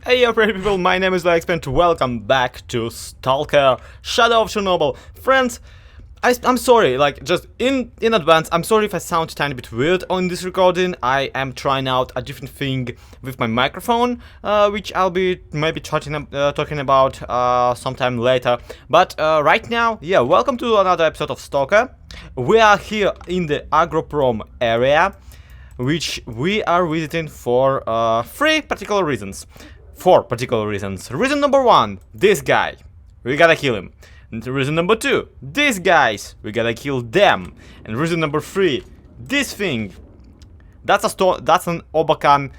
Hey yo pretty people, my name is Alex and welcome back to Stalker, Shadow of Chernobyl. Friends, I'm sorry, like, just in advance, I'm sorry if I sound a tiny bit weird on this recording. I am trying out a different thing with my microphone, which I'll be maybe talking about sometime later. But right now, yeah, welcome to another episode of Stalker. We are here in the Agroprom area, which we are visiting for four particular reasons. Reason number one, this guy. We gotta kill him. And reason number two, these guys. We gotta kill them. And reason number three, this thing. That's an Obakan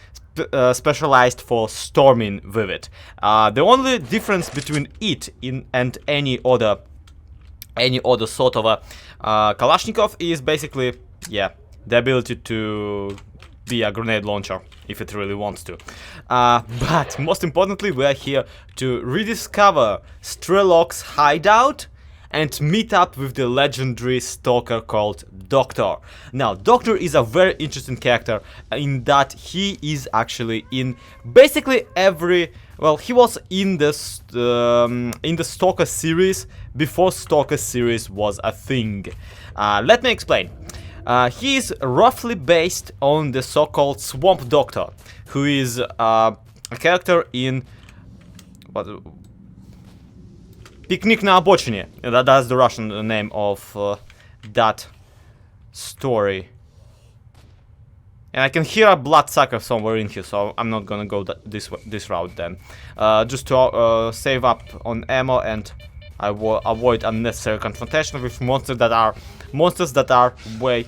specialized for storming with it. The only difference between it and any other sort of a Kalashnikov is basically, yeah, the ability to be a grenade launcher if it really wants to. But most importantly, we are here to rediscover Strelok's hideout and meet up with the legendary stalker called Doctor. Now, Doctor is a very interesting character in that he is actually in basically every... Well, he was in the Stalker series before Stalker series was a thing. Let me explain. He is roughly based on the so-called Swamp Doctor, who is a character in Picnic na Obocine. That's the Russian name of that story. And I can hear a bloodsucker somewhere in here, so I'm not gonna go this route then. Just to save up on ammo and avoid unnecessary confrontation with monsters that are way...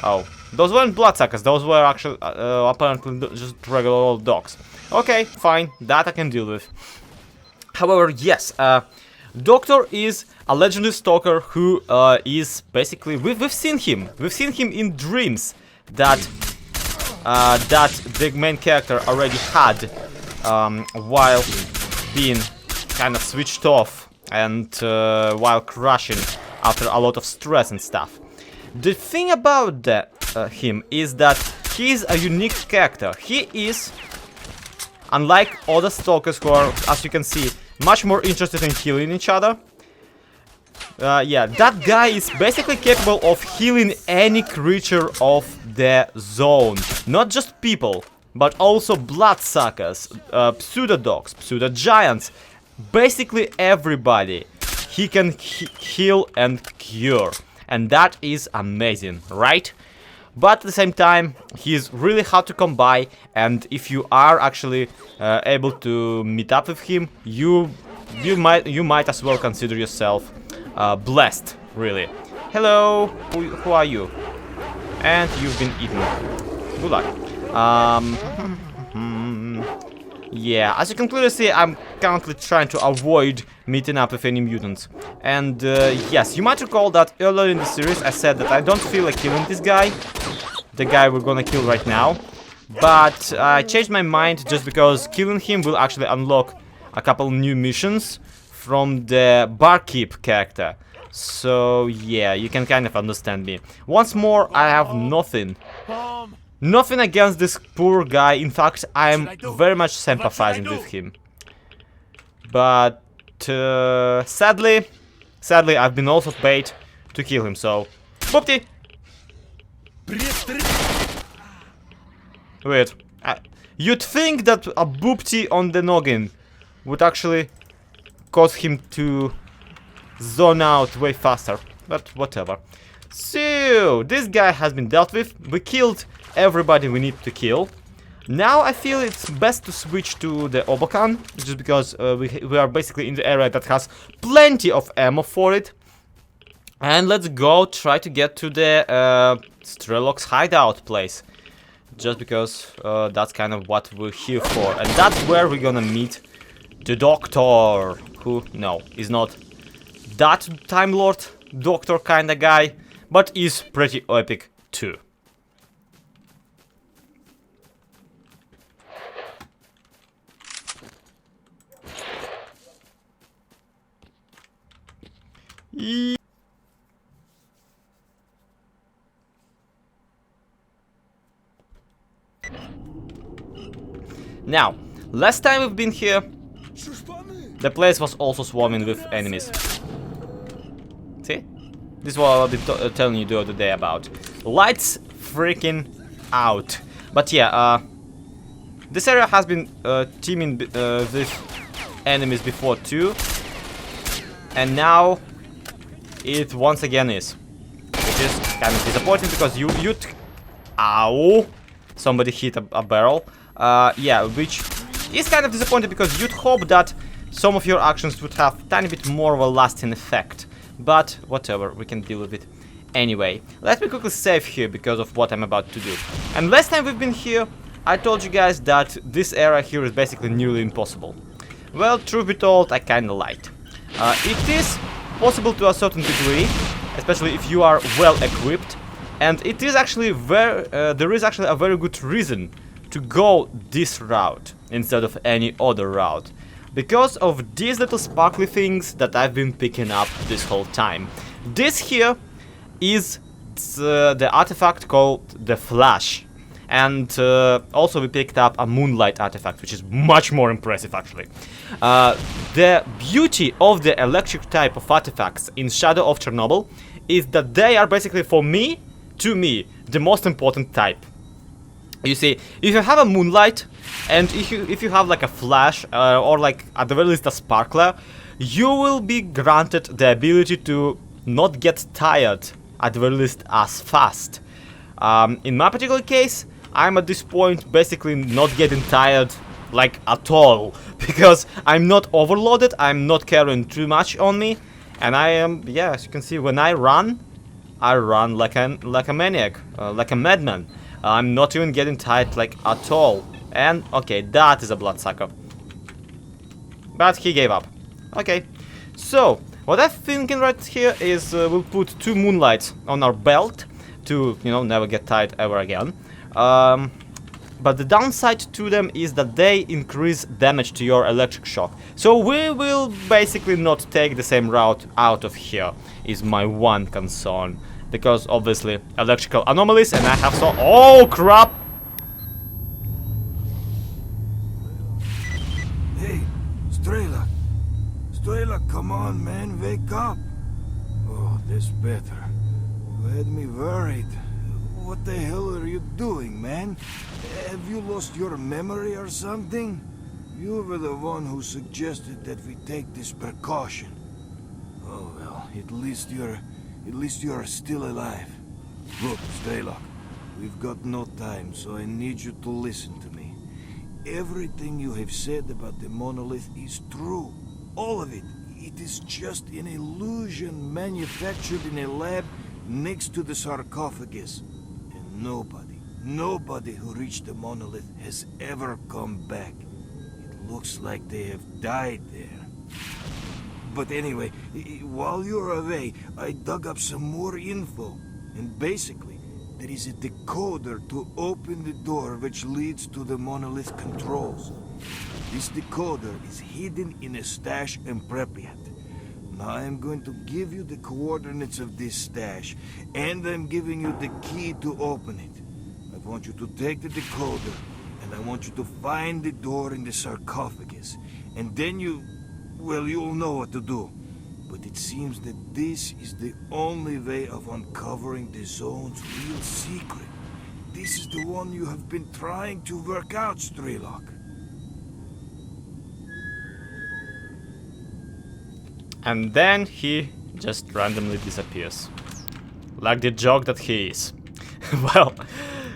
Oh, those weren't bloodsuckers, those were actually apparently just regular old dogs. Okay, fine, that I can deal with. However, yes, Doctor is a legendary stalker who is basically... We've seen him in dreams that the main character already had while being kind of switched off and while crashing after a lot of stress and stuff. The thing about him is that he is a unique character. He is, unlike other stalkers who are, as you can see, much more interested in healing each other. Yeah, that guy is basically capable of healing any creature of the zone. Not just people, but also bloodsuckers, pseudo-dogs, pseudo-giants. Basically everybody he can heal and cure. And that is amazing, right? But at the same time, he is really hard to come by. And if you are actually able to meet up with him, you might as well consider yourself blessed, really. Hello, who are you? And you've been eaten. Good luck. Yeah, as you can clearly see, I'm currently trying to avoid meeting up with any mutants. And yes, you might recall that earlier in the series I said that I don't feel like killing this guy, the guy we're gonna kill right now. But I changed my mind just because killing him will actually unlock a couple new missions from the barkeep character. So yeah, you can kind of understand me. Once more, I have nothing against this poor guy. In fact, I am very much sympathizing with him. But sadly, I've been also paid to kill him, so... Boopty! Wait, you'd think that a boopty on the noggin would actually cause him to zone out way faster, but whatever. So, this guy has been dealt with. We killed everybody we need to kill. Now I feel it's best to switch to the Obakan, just because we are basically in the area that has plenty of ammo for it. And let's go try to get to the Strelok's hideout place. Just because that's kind of what we're here for. And that's where we're gonna meet the Doctor, who, no, is not that Time Lord Doctor kind of guy, but is pretty epic too. Now, Last time we've been here, the place was also swarming with enemies. See? This is what I've been telling you the other day about. Lights freaking out. But yeah, this area has been teaming with enemies before too. And now it once again is. Which is kind of disappointing because you'd... Ow! Somebody hit a barrel. Yeah, which is kind of disappointing because you'd hope that some of your actions would have a tiny bit more of a lasting effect. But whatever, we can deal with it anyway. Let me quickly save here because of what I'm about to do. And last time we've been here, I told you guys that this area here is basically nearly impossible. Well, truth be told, I kinda lied. It is possible to a certain degree, especially if you are well equipped. And it is actually there is actually a very good reason to go this route instead of any other route. Because of these little sparkly things that I've been picking up this whole time. This here is the artifact called the Flash. And also we picked up a Moonlight artifact, which is much more impressive actually. The beauty of the electric type of artifacts in Shadow of Chernobyl is that they are basically, for me, to me, the most important type. You see, if you have a Moonlight, and if you have like a Flash, or like at the very least a Sparkler, you will be granted the ability to not get tired, at the very least as fast. In my particular case, I'm at this point basically not getting tired like at all, because I'm not overloaded, I'm not carrying too much on me, and I am, yeah, as you can see, when I run like a maniac, like a madman. I'm not even getting tired like at all. And okay, that is a bloodsucker. But he gave up. Okay, so what I'm thinking right here is we'll put 2 Moonlights on our belt to, you know, never get tired ever again. But the downside to them is that they increase damage to your electric shock. So we will basically not take the same route out of here, is my one concern. Because obviously electrical anomalies, and I have so... Oh crap! Hey, Strelok! Strelok, come on, man, wake up! Oh, that's better. You had me worried. What the hell are you doing, man? Have you lost your memory or something? You were the one who suggested that we take this precaution. Oh well, at least you're still alive. Look, Strelok, we've got no time, so I need you to listen to me. Everything you have said about the monolith is true. All of it. It is just an illusion manufactured in a lab next to the sarcophagus. And nobody who reached the monolith has ever come back. It looks like they have died there. But anyway, while you're away, I dug up some more info. And basically, there is a decoder to open the door which leads to the monolith controls. This decoder is hidden in a stash in Pripyat. Now I'm going to give you the coordinates of this stash, and I'm giving you the key to open it. I want you to take the decoder, and I want you to find the door in the sarcophagus. And then well, you'll know what to do. But it seems that this is the only way of uncovering the zone's real secret. This is the one you have been trying to work out, Strelok. And then he just randomly disappears. Like the joke that he is. Well,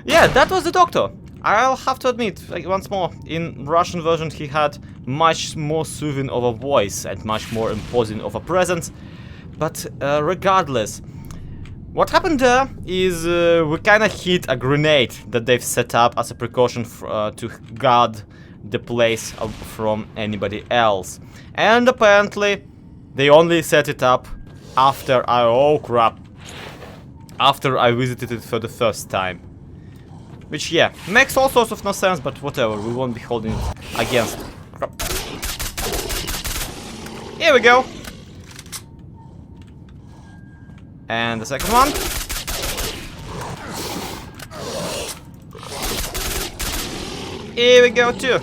yeah, that was the doctor. I'll have to admit, like, once more, in Russian version he had much more soothing of a voice and much more imposing of a presence. But regardless, what happened there is we kinda hit a grenade that they've set up as a precaution to guard the place from anybody else. And apparently they only set it up after after I visited it for the first time. Which, yeah, makes all sorts of no sense, but whatever, we won't be holding it against. Crap. Here we go. And the second one. Here we go too.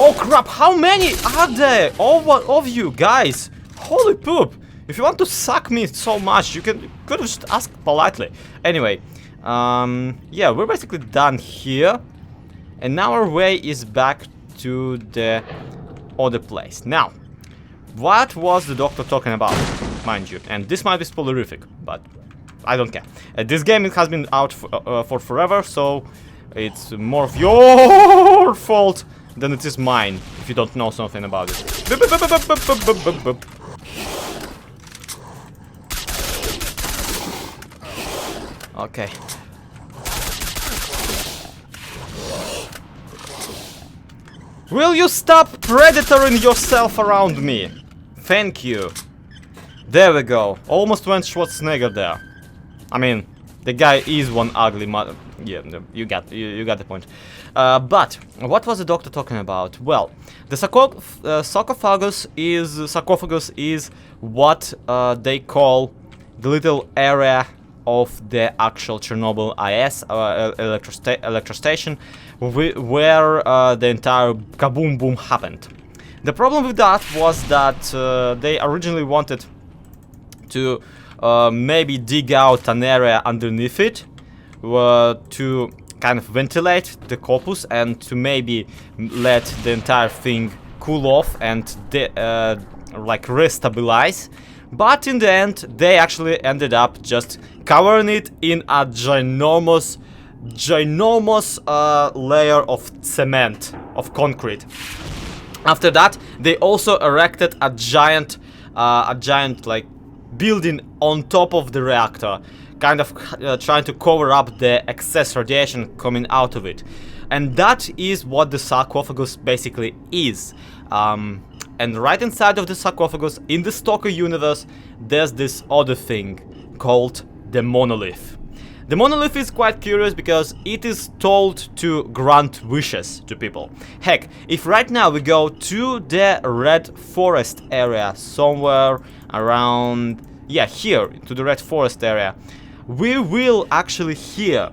Oh crap, how many are there of you guys? Holy poop. If you want to suck me so much, you could have just asked politely. Anyway, yeah, we're basically done here. And now our way is back to the other place. Now, what was the doctor talking about, mind you? And this might be spoilerific, but I don't care. This game has been out for forever, so it's more of your fault than it is mine, if you don't know something about it. Okay. Will you stop predatoring yourself around me? Thank you. There we go. Almost went Schwarzenegger there. I mean, the guy is one ugly mother. Yeah, you got the point. But what was the doctor talking about? Well, the sarcophagus is what they call the little area of the actual Chernobyl IS electrostation, where the entire kaboom boom happened. The problem with that was that they originally wanted to maybe dig out an area underneath it to kind of ventilate the corpus and to maybe let the entire thing cool off and like restabilize. But in the end, they actually ended up just covering it in a ginormous layer of cement, of concrete. After that, they also erected a giant like building on top of the reactor, kind of trying to cover up the excess radiation coming out of it. And that is what the sarcophagus basically is. And right inside of the sarcophagus, in the Stalker universe, there's this other thing called the monolith. The monolith is quite curious because it is told to grant wishes to people. Heck, if right now we go to the Red Forest area, somewhere around, yeah, here, to the Red Forest area, we will actually hear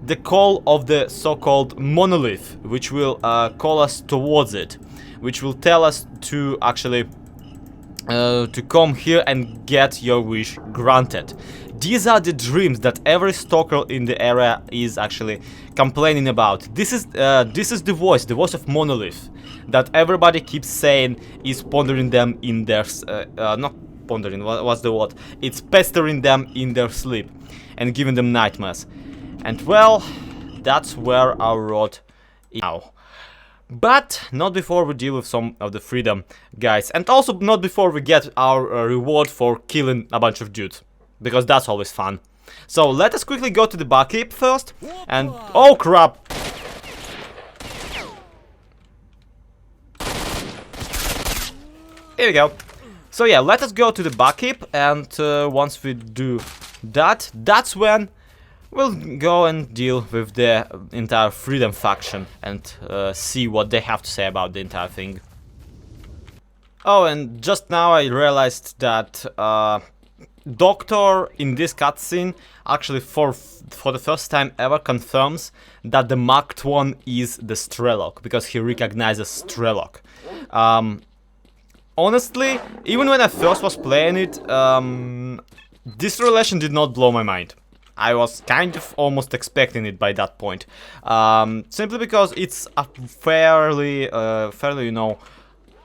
the call of the so-called monolith, which will call us towards it, which will tell us to actually to come here and get your wish granted. These are the dreams that every stalker in the area is actually complaining about. This is the voice of monolith that everybody keeps saying is pondering them in their not pondering, what's the word? It's pestering them in their sleep and giving them nightmares. And well, that's where our road is now. But not before we deal with some of the freedom guys, and also not before we get our reward for killing a bunch of dudes, because that's always fun. So let us quickly go to the barkeep first, and oh crap! Here we go. So yeah, let us go to the barkeep, and once we do that, that's when we'll go and deal with the entire freedom faction and see what they have to say about the entire thing. Oh, and just now I realized that Doctor in this cutscene actually for the first time ever confirms that the Marekdon is the Strelok, because he recognizes Strelok. Honestly, even when I first was playing it, this relation did not blow my mind. I was kind of almost expecting it by that point, simply because it's a fairly, you know,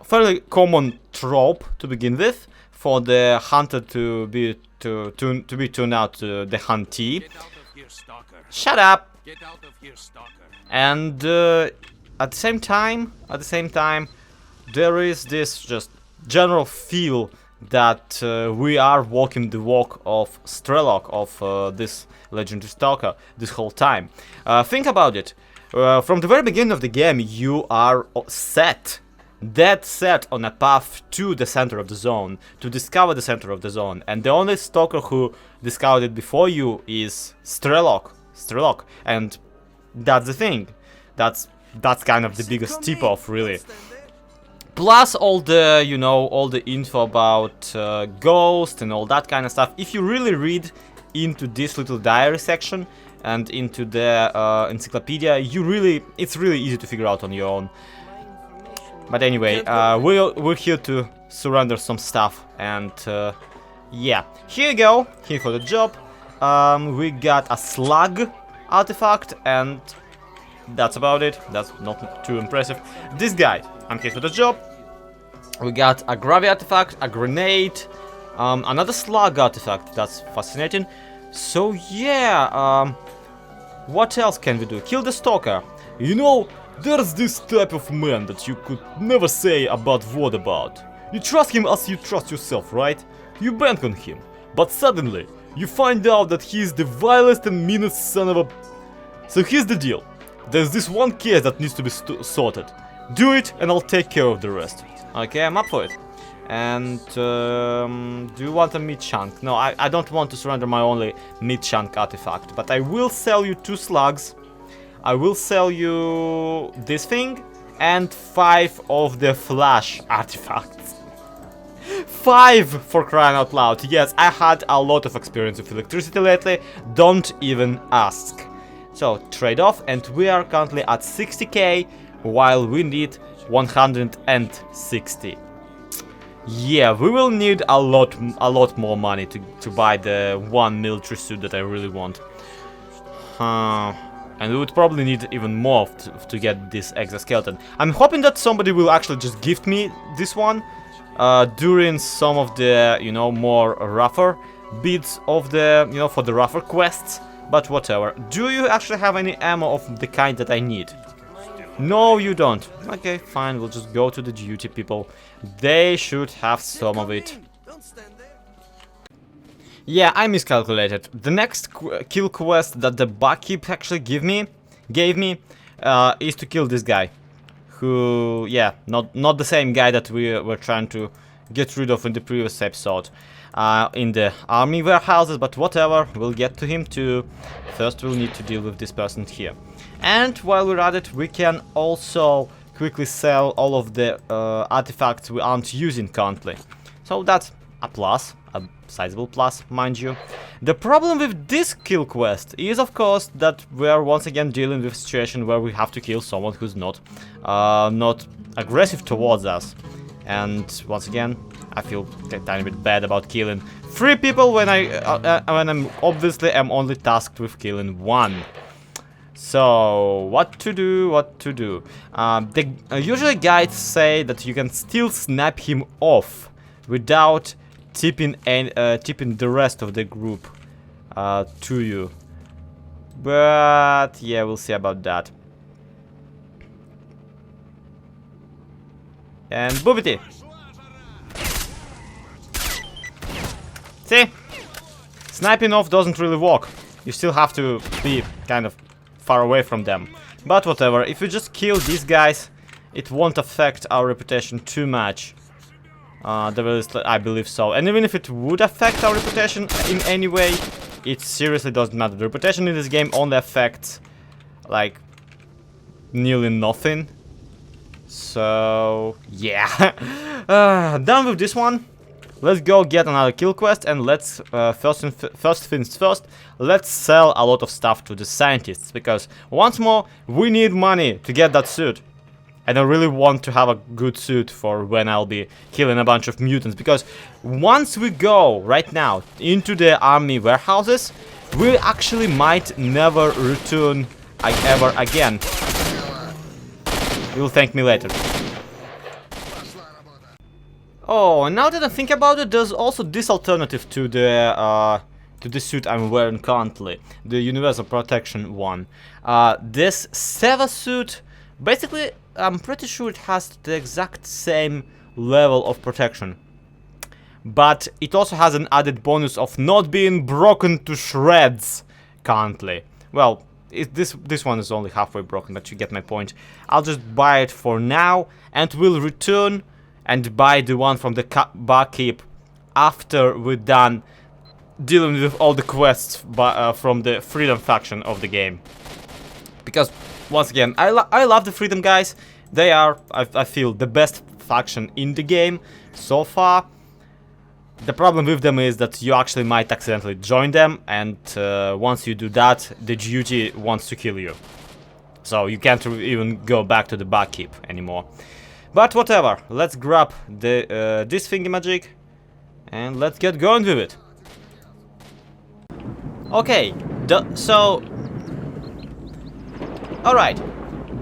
fairly common trope to begin with for the hunter to be turned out to the huntee. Get out of here, Stalker. Shut up. Get out of here, Stalker. And at the same time, there is this just general feel that we are walking the walk of Strelok, of this legendary Stalker, this whole time. Think about it. From the very beginning of the game, you are dead set on a path to the center of the zone, to discover the center of the zone, and the only Stalker who discovered it before you is Strelok, and that's the thing. That's kind of the biggest tip-off, really. Plus all the, you know, all the info about ghosts and all that kind of stuff. If you really read into this little diary section and into the encyclopedia, it's really easy to figure out on your own. But anyway, we're here to surrender some stuff, and yeah, here you go, here for the job. We got a slug artifact, and that's about it. That's not too impressive. This guy, I'm here for the job. We got a gravity artifact, a grenade, another slug artifact. That's fascinating. So yeah, what else can we do? Kill the Stalker. You know, there's this type of man that you could never say a bad word about. You trust him as you trust yourself, right? You bank on him. But suddenly, you find out that he is the vilest and meanest son of a... So here's the deal. There's this one case that needs to be sorted. Do it and I'll take care of the rest. Okay, I'm up for it. And do you want a meat chunk? No, I don't want to surrender my only meat chunk artifact. But I will sell you 2 slugs. I will sell you this thing and 5 of the flash artifacts. 5 for crying out loud. Yes, I had a lot of experience with electricity lately. Don't even ask. So, trade off, and we are currently at 60k while we need 160. Yeah, we will need a lot more money to buy the 1 military suit that I really want. And we would probably need even more to get this exoskeleton. I'm hoping that somebody will actually just gift me this one during some of the, you know, more rougher bits of the, you know, for the rougher quests. But whatever. Do you actually have any ammo of the kind that I need? No, you don't. Okay, fine. We'll just go to the duty people. They should have some of it. Yeah, I miscalculated. The next kill quest that the barkeep actually gave me is to kill this guy. Who, yeah, not the same guy that we were trying to get rid of in the previous episode. In the army warehouses, but whatever, we'll get to him too. First we'll need to deal with this person here. And while we're at it, we can also quickly sell all of the artifacts we aren't using currently. So that's a plus, a sizable plus, mind you. The problem with this kill quest is, of course, that we're once again dealing with a situation where we have to kill someone who's not aggressive towards us. And once again, I feel a tiny bit bad about killing 3 people when I'm obviously am only tasked with killing 1. So what to do? Usually guides say that you can still snap him off without tipping the rest of the group to you. But yeah, we'll see about that. And boobity. See? Sniping off doesn't really work. You still have to be kind of far away from them. But whatever, if we just kill these guys, it won't affect our reputation too much. I believe so. And even if it would affect our reputation in any way, it seriously doesn't matter. The reputation in this game only affects, like, nearly nothing. So, yeah. Done with this one. Let's go get another kill quest, and let's first things first, let's sell a lot of stuff to the scientists, because once more we need money to get that suit. And I really want to have a good suit for when I'll be killing a bunch of mutants, because once we go right now into the army warehouses, we actually might never return ever again. You'll thank me later. Oh, now that I think about it, there's also this alternative to the suit I'm wearing currently, the universal protection one. This Seva suit, basically, I'm pretty sure it has the exact same level of protection, but it also has an added bonus of not being broken to shreds currently. Well, this one is only halfway broken, but you get my point. I'll just buy it for now, and we'll return and buy the one from the barkeep after we're done dealing with all the quests from the Freedom faction of the game. Because, once again, I love the Freedom guys. They are, I feel, the best faction in the game so far. The problem with them is that you actually might accidentally join them, and once you do that, the duty wants to kill you. So you can't even go back to the barkeep anymore. But whatever, let's grab the this thingy-magic and let's get going with it. Okay, so... Alright,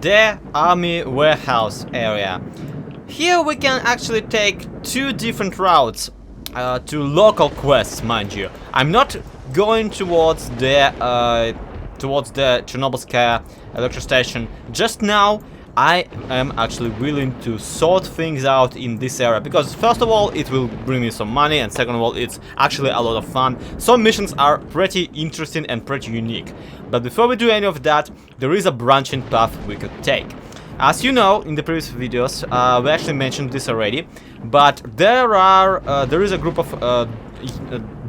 the army warehouse area. Here we can actually take two different routes to local quests, mind you. I'm not going towards the Chernobyl electric station just now. I am actually willing to sort things out in this area because first of all it will bring me some money, and second of all it's actually a lot of fun. Some missions are pretty interesting and pretty unique. But before we do any of that, there is a branching path we could take. As you know, in the previous videos, we actually mentioned this already, but there is a group of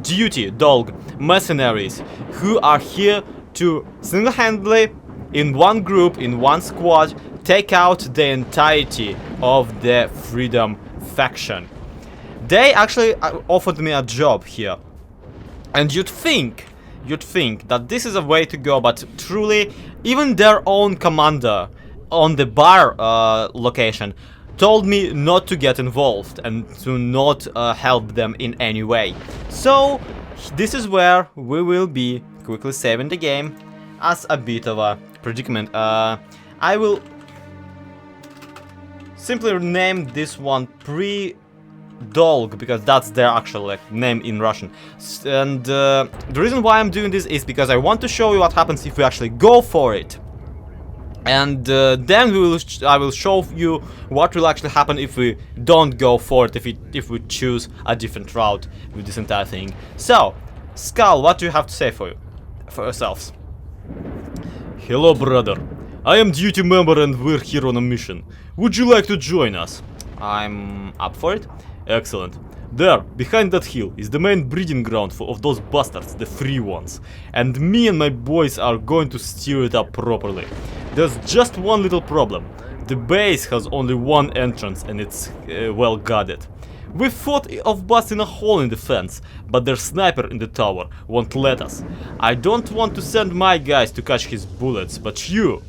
duty dog mercenaries who are here to single-handedly, in one group, in one squad, take out the entirety of the Freedom faction. They actually offered me a job here, and you'd think that this is a way to go, but truly, even their own commander on the bar location told me not to get involved and to not help them in any way. So this is where we will be quickly saving the game as a bit of a predicament. I will simply name this one Pre-Dolg because that's their actual name in Russian. And the reason why I'm doing this is because I want to show you what happens if we actually go for it. And then I will show you what will actually happen if we don't go for it, if we choose a different route with this entire thing. So, Skull, what do you have to say for yourselves? Hello, brother. I am duty member and we're here on a mission. Would you like to join us? I'm up for it. Excellent. There, behind that hill, is the main breeding ground of those bastards, the free ones. And me and my boys are going to steer it up properly. There's just one little problem. The base has only one entrance and it's well guarded. We thought of busting a hole in the fence, but their sniper in the tower won't let us. I don't want to send my guys to catch his bullets, but he'll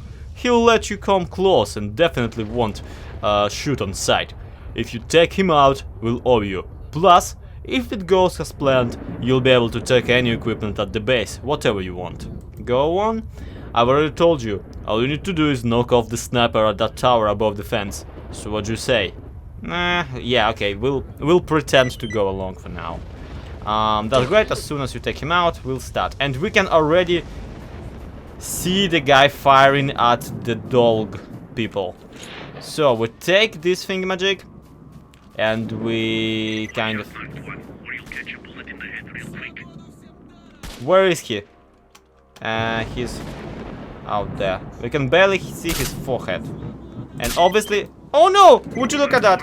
let you come close and definitely won't shoot on sight. If you take him out, we'll owe you. Plus, if it goes as planned, you'll be able to take any equipment at the base, whatever you want. Go on. I've already told you, all you need to do is knock off the sniper at that tower above the fence. So what do you say? Yeah, okay, we'll pretend to go along for now. That's great. As soon as you take him out, we'll start. And we can already see the guy firing at the dog people. So we take this thingamajig and we kind of... Where is he? He's out there. We can barely see his forehead. And obviously... Oh no! Would you look at that?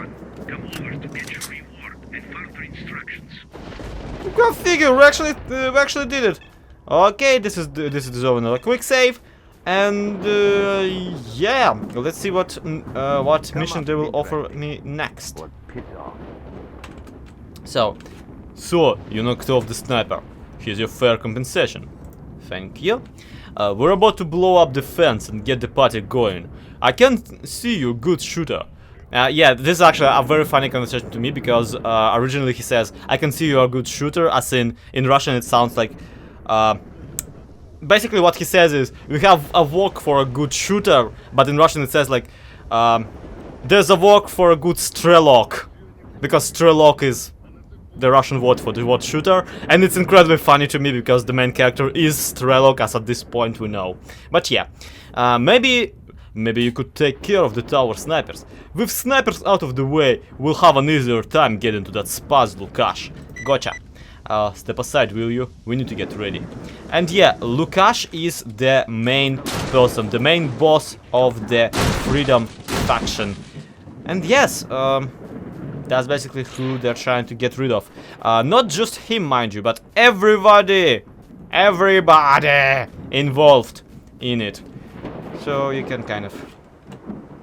Go figure, we actually did it. Okay, this is deserving a quick save. And yeah, let's see what mission they will offer me next. So you knocked off the sniper. Here's your fair compensation. Thank you. We're about to blow up the fence and get the party going. I can see you're a good shooter. Yeah, this is actually a very funny conversation to me because originally he says, I can see you're a good shooter, as in Russian it sounds like... basically what he says is, we have a work for a good shooter, but in Russian it says like, there's a work for a good Strelok, because Strelok is the Russian word for the word shooter, and it's incredibly funny to me because the main character is Strelok, as at this point we know. But yeah, maybe you could take care of the tower snipers. With snipers out of the way, we'll have an easier time getting to that Spaz Lukash. Gotcha. Step aside, will you? We need to get ready. And yeah, Lukash is the main person, the main boss of the Freedom faction. And yes, that's basically who they're trying to get rid of. Not just him, mind you, but everybody involved in it. So you can kind of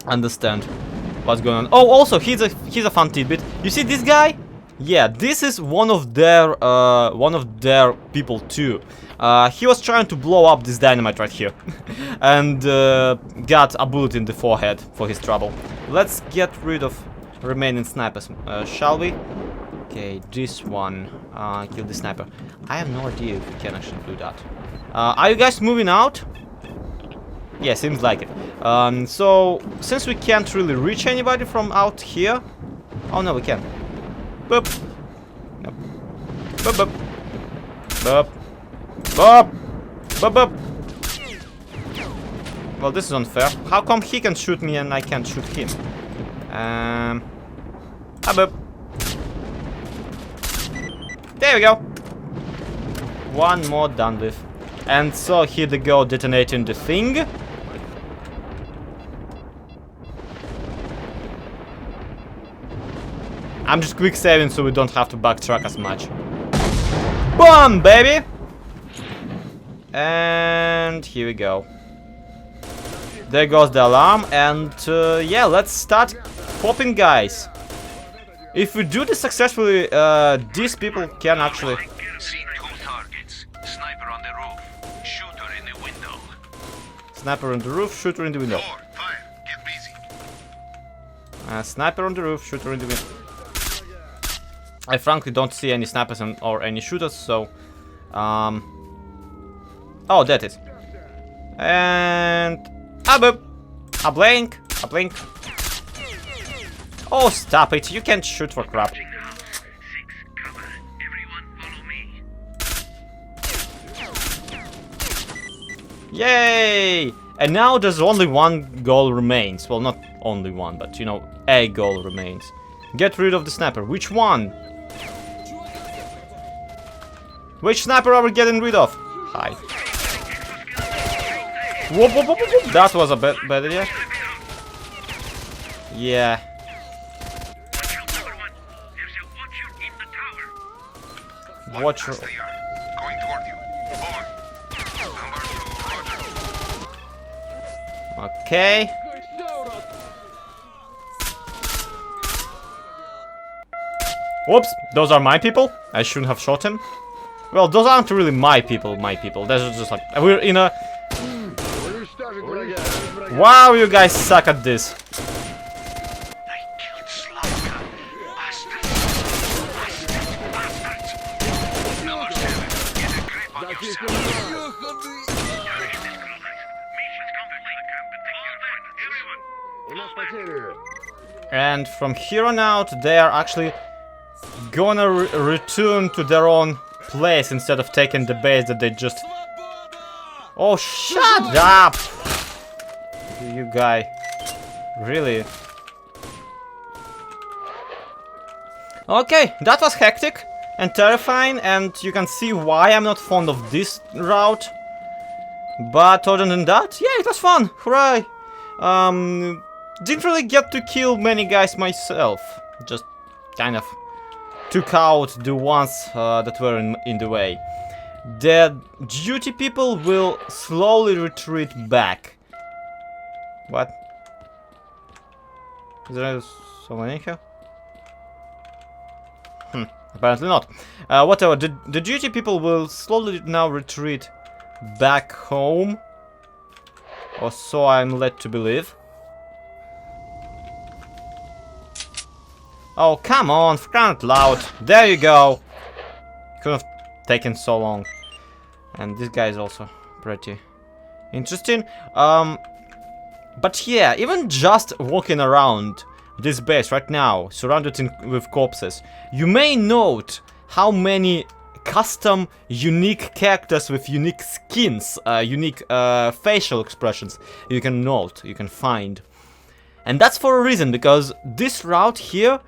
understand what's going on. Oh, also, here's a fun tidbit. You see this guy? Yeah, this is one of their people too. He was trying to blow up this dynamite right here, and got a bullet in the forehead for his trouble. Let's get rid of remaining snipers, shall we? Okay, this one. Kill the sniper. I have no idea if we can actually do that. Are you guys moving out? Yeah, seems like it. So since we can't really reach anybody from out here. Oh no, we can. Boop. Nope. Boop boop. Boop. Boop. Boop boop. Well, this is unfair. How come he can shoot me and I can't shoot him? Boop. There we go. One more done with. And so here they go, detonating the thing. I'm just quick saving so we don't have to backtrack as much. Boom, baby! And here we go. There goes the alarm, and yeah, let's start popping guys. If we do this successfully, these people can actually... See two targets. Sniper on the roof. Shooter in the window. Sniper on the roof, shooter in the window. Fire. Get busy. Sniper on the roof, shooter in the window. I frankly don't see any snipers or any shooters, so... Oh, that is. And... boop! A blink! A blink! Oh, stop it! You can't shoot for crap. Yay! And now there's only one goal remains. Well, not only one, but you know, a goal remains. Get rid of the sniper. Which one? Which sniper are we getting rid of? Hi. Whoop, whoop, whoop, whoop. That was a bad idea. Yeah. Watcher. Going toward you. Over. Number 2, Roger. Okay. Whoops, those are my people. I shouldn't have shot him. Well, those aren't really my people. They're just like we're in a. Wow, you guys suck at this. I killed Stalker. Bastards. Number 7. Get a grip on yourself. And from here on out, they are actually gonna return to their own place instead of taking the base that they just... Oh, shut up! You guy. Really? Okay, that was hectic and terrifying, and you can see why I'm not fond of this route. But other than that, yeah, it was fun. Hooray! Didn't really get to kill many guys myself. Just kind of took out the ones that were in the way. The duty people will slowly retreat back. What? Is there someone in here? Apparently not. Whatever, the duty people will slowly now retreat back home. Or so I'm led to believe. Oh, come on, for crying out loud. There you go. Couldn't have taken so long. And this guy is also pretty interesting. But yeah, even just walking around this base right now, surrounded with corpses, you may note how many custom, unique characters with unique skins, unique facial expressions you can note, you can find. And that's for a reason, because this route here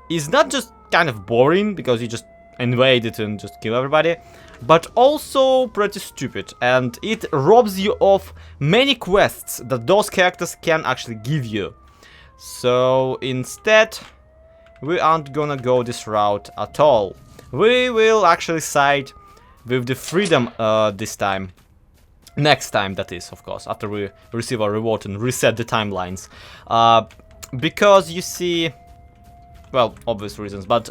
is not just kind of boring, because you just invade it and just kill everybody, but also pretty stupid, and it robs you of many quests that those characters can actually give you. So instead, we aren't gonna go this route at all. We will actually side with the freedom this time. Next time, that is, of course, after we receive our reward and reset the timelines. Because you see, well, obvious reasons, but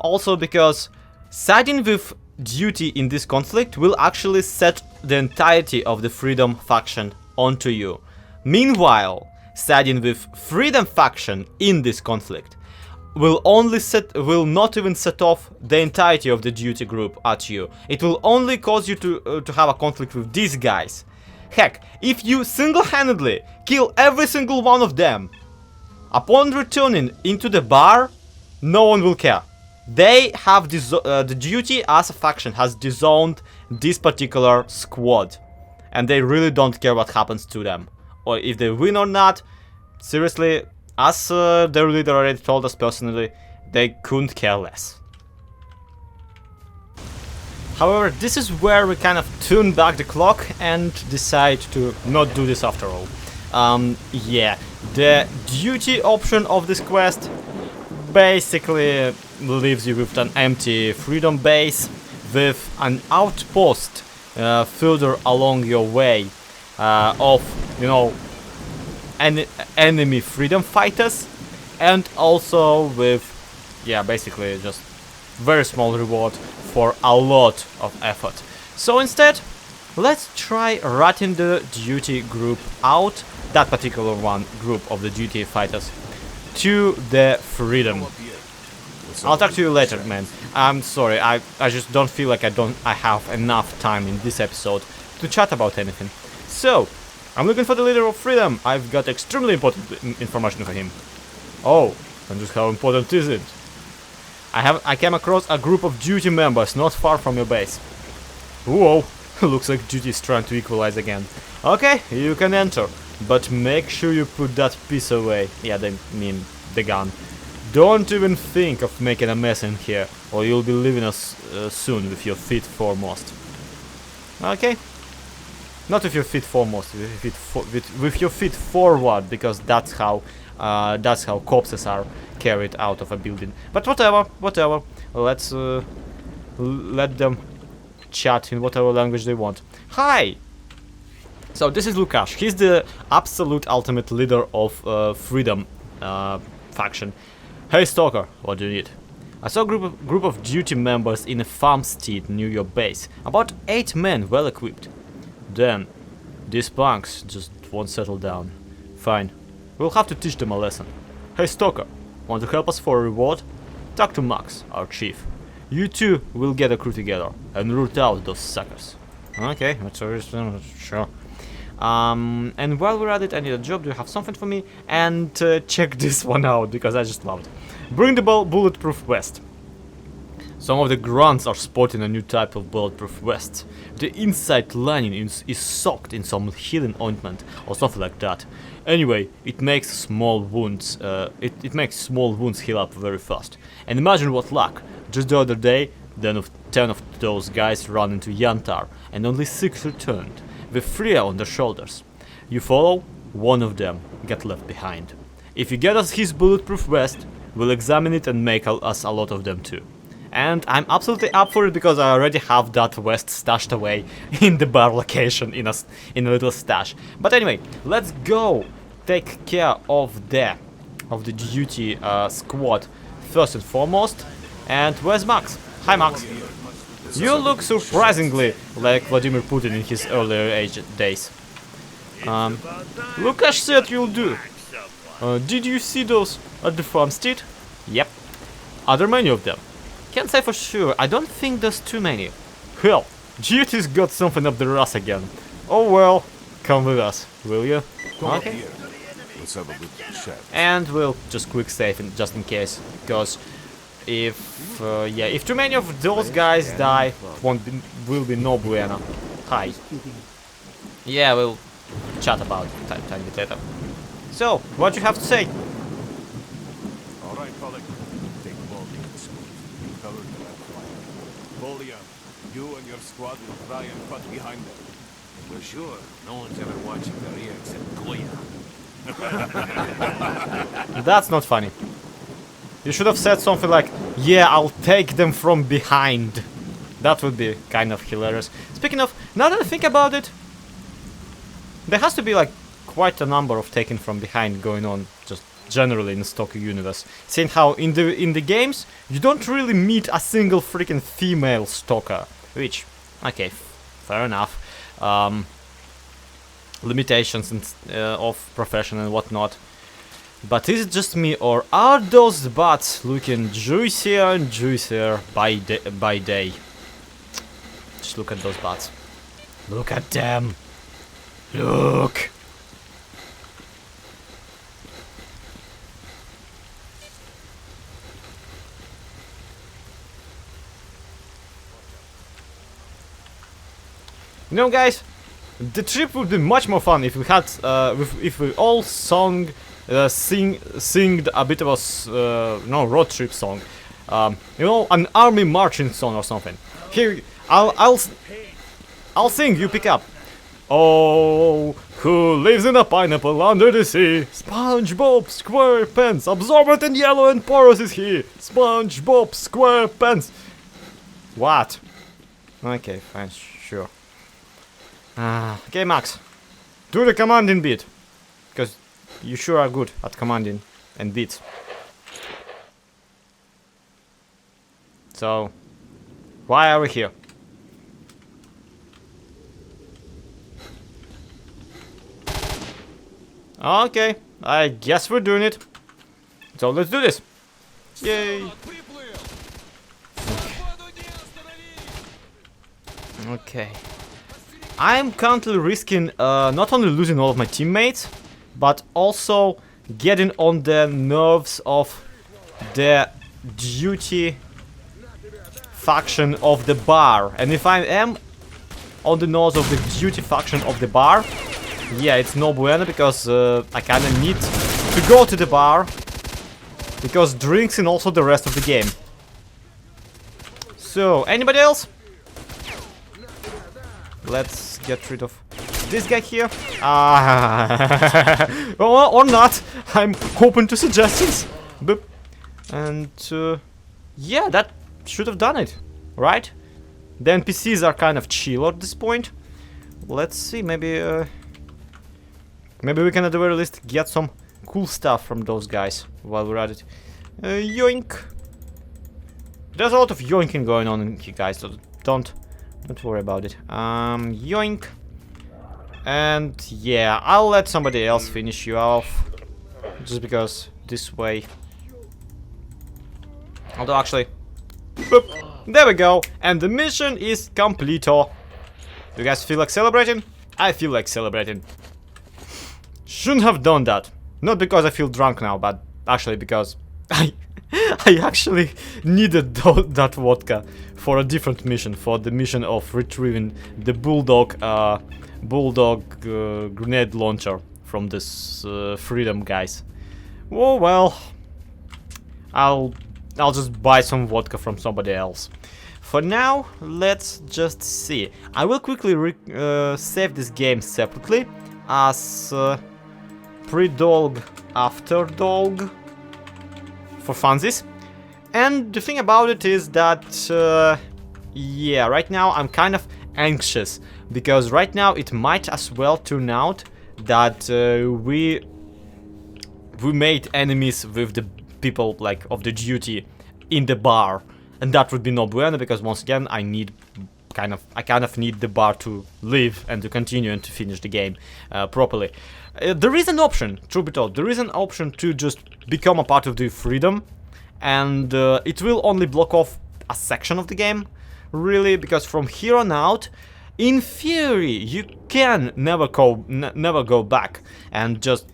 Also because siding with duty in this conflict will actually set the entirety of the freedom faction onto you. Meanwhile, siding with freedom faction in this conflict will not even set off the entirety of the duty group at you. It will only cause you to have a conflict with these guys. Heck, if you single-handedly kill every single one of them, upon returning into the bar, no one will care. They have the duty as a faction has disowned this particular squad, and they really don't care what happens to them, or if they win or not. Seriously, as their leader already told us personally, they couldn't care less. However, this is where we kind of tune back the clock and decide to not do this after all. Yeah, the duty option of this quest basically leaves you with an empty freedom base with an outpost further along your way of, you know, enemy freedom fighters, and also with, yeah, basically just very small reward for a lot of effort. So instead, let's try ratting the duty group out, that particular one group of the duty fighters, to the freedom. I'll talk to you later, man. I'm sorry, I just don't feel like I have enough time in this episode to chat about anything. So, I'm looking for the leader of freedom. I've got extremely important information for him. Oh, and just how important is it? I came across a group of duty members not far from your base. Whoa, looks like duty is trying to equalize again. Okay, you can enter, but make sure you put that piece away. Yeah, they mean the gun. Don't even think of making a mess in here, or you'll be leaving us soon with your feet foremost. Okay? Not with your feet foremost, with your feet forward, because that's how corpses are carried out of a building. But whatever. Let's let them chat in whatever language they want. Hi! So this is Lukash. He's the absolute ultimate leader of Freedom faction. Hey Stalker, what do you need? I saw a group of duty members in a farmstead near your base. About 8 men, well equipped. Then, these punks just won't settle down. Fine, we'll have to teach them a lesson. Hey Stalker, want to help us for a reward? Talk to Max, our chief. You two will get a crew together and root out those suckers. Okay, that's sure. And while we're at it, I need a job. Do you have something for me? And check this one out, because I just loved it. Bring the bulletproof vest. Some of the grunts are sporting a new type of bulletproof vest. The inside lining is soaked in some healing ointment or something like that. Anyway, it makes small wounds. It makes small wounds heal up very fast. And imagine what luck! Just the other day, 10 of those guys ran into Yantar, and only 6 returned, with 3 on their shoulders. You follow? One of them got left behind. If you get us his bulletproof vest, we'll examine it and make us a lot of them too. And I'm absolutely up for it, because I already have that vest stashed away in the bar location in a little stash. But anyway, let's go take care of the duty squad first and foremost. And where's Max? Hi Max. You look surprisingly like Vladimir Putin in his earlier days. Lukash said you'll do. Did you see those at the farmstead? Yep. Are there many of them? Can't say for sure. I don't think there's too many. Hell, duty's got something up their ass again. Oh well, come with us, will you? Okay. Let's have a good chat. And we'll just quick save just in case, because if too many of those guys die, will be no bueno. Hi. Yeah, we'll chat about it tiny bit later. So, what you have to say? All right, Pollock. Take the ball, cover the left flank. Bolia, you and your squad will try and cut behind them. For sure, no one's ever watching the rear except Goya. That's not funny. You should have said something like, yeah, I'll take them from behind. That would be kind of hilarious. Speaking of, now that I think about it, there has to be like quite a number of taken from behind going on just generally in the Stalker universe. Seeing how in the games you don't really meet a single freaking female Stalker, which, okay, fair enough. Limitations and, of profession and whatnot. But is it just me, or are those butts looking juicier and juicier by day? Just look at those butts. Look at them. Look. You know, guys, the trip would be much more fun if we had, if we all singed a bit of a road trip song, you know, an army marching song or something. Here, I'll sing. You pick up. Oh, who lives in a pineapple under the sea? SpongeBob SquarePants, absorbent and yellow and porous is he. SpongeBob SquarePants. What? Okay, fine, sure. Okay, Max, do the commanding bit, because you sure are good at commanding and bits. So, why are we here? Okay, I guess we're doing it. So let's do this. Yay! Okay. I'm currently risking not only losing all of my teammates, but also getting on the nerves of the duty faction of the bar. And if I am on the nose of the duty faction of the bar, yeah, it's no bueno, because I kinda need to go to the bar, because drinks and also the rest of the game. So, anybody else? Let's get rid of this guy here. Or not. I'm open to suggestions. Boop. And yeah, that should have done it, right? The NPCs are kind of chill at this point. Let's see, maybe we can at the very least get some cool stuff from those guys while we're at it. Yoink. There's a lot of yoinking going on here, guys, so don't worry about it. Yoink. And yeah, I'll let somebody else finish you off, just because this way. Although actually, boop, there we go, and the mission is completo. You guys feel like celebrating? I feel like celebrating. Shouldn't have done that. Not because I feel drunk now, but actually because I actually needed that vodka for a different mission, for the mission of retrieving the bulldog grenade launcher from this freedom guys. Oh well, I'll just buy some vodka from somebody else. For now, let's just see. I will quickly save this game separately as pre-dog after dog for funsies. And the thing about it is that yeah, right now I'm kind of anxious, because right now it might as well turn out that we made enemies with the people like of the duty in the bar, and that would be no bueno, because once again I kind of need the bar to live and to continue and to finish the game properly. There is an option, truth be told, there is an option to just become a part of the freedom, and it will only block off a section of the game, really, because from here on out, in theory, you can never go back and just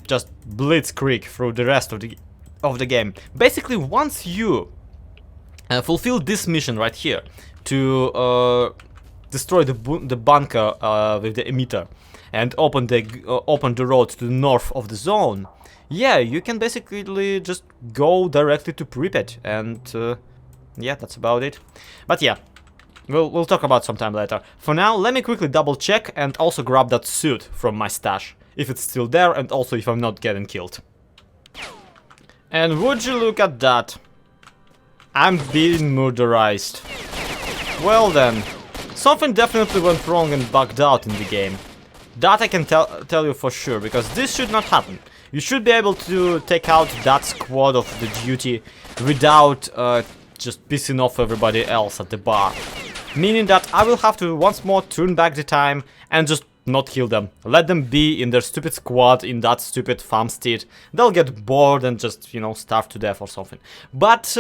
blitzkrieg through the rest of the game. Basically, once you fulfill this mission right here to destroy the bunker with the emitter and open the road to the north of the zone, yeah, you can basically just go directly to Pripyat, and yeah, that's about it. But yeah, we'll talk about sometime later. For now, let me quickly double check and also grab that suit from my stash, if it's still there, and also if I'm not getting killed. And would you look at that? I'm being murderized. Well then, something definitely went wrong and bugged out in the game. That I can tell you for sure, because this should not happen. you should be able to take out that squad of the duty without just pissing off everybody else at the bar. Meaning that I will have to once more turn back the time and just not kill them. Let them be in their stupid squad in that stupid farmstead. They'll get bored and just, you know, starve to death or something. But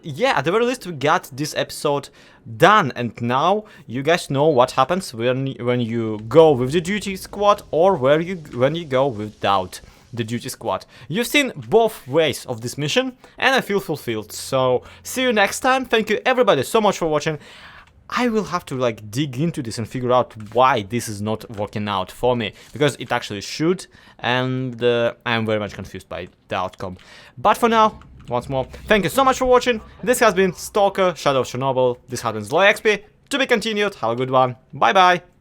yeah, at the very least we got this episode done, and now you guys know what happens when you go with the duty squad or when you go without the duty squad. You've seen both ways of this mission and I feel fulfilled. So see you next time. Thank you everybody so much for watching. I will have to like dig into this and figure out why this is not working out for me, because it actually should, and I'm very much confused by the outcome. But for now, once more, thank you so much for watching. This has been Stalker, Shadow of Chernobyl. This has been Zloy XP. To be continued. Have a good one. Bye bye.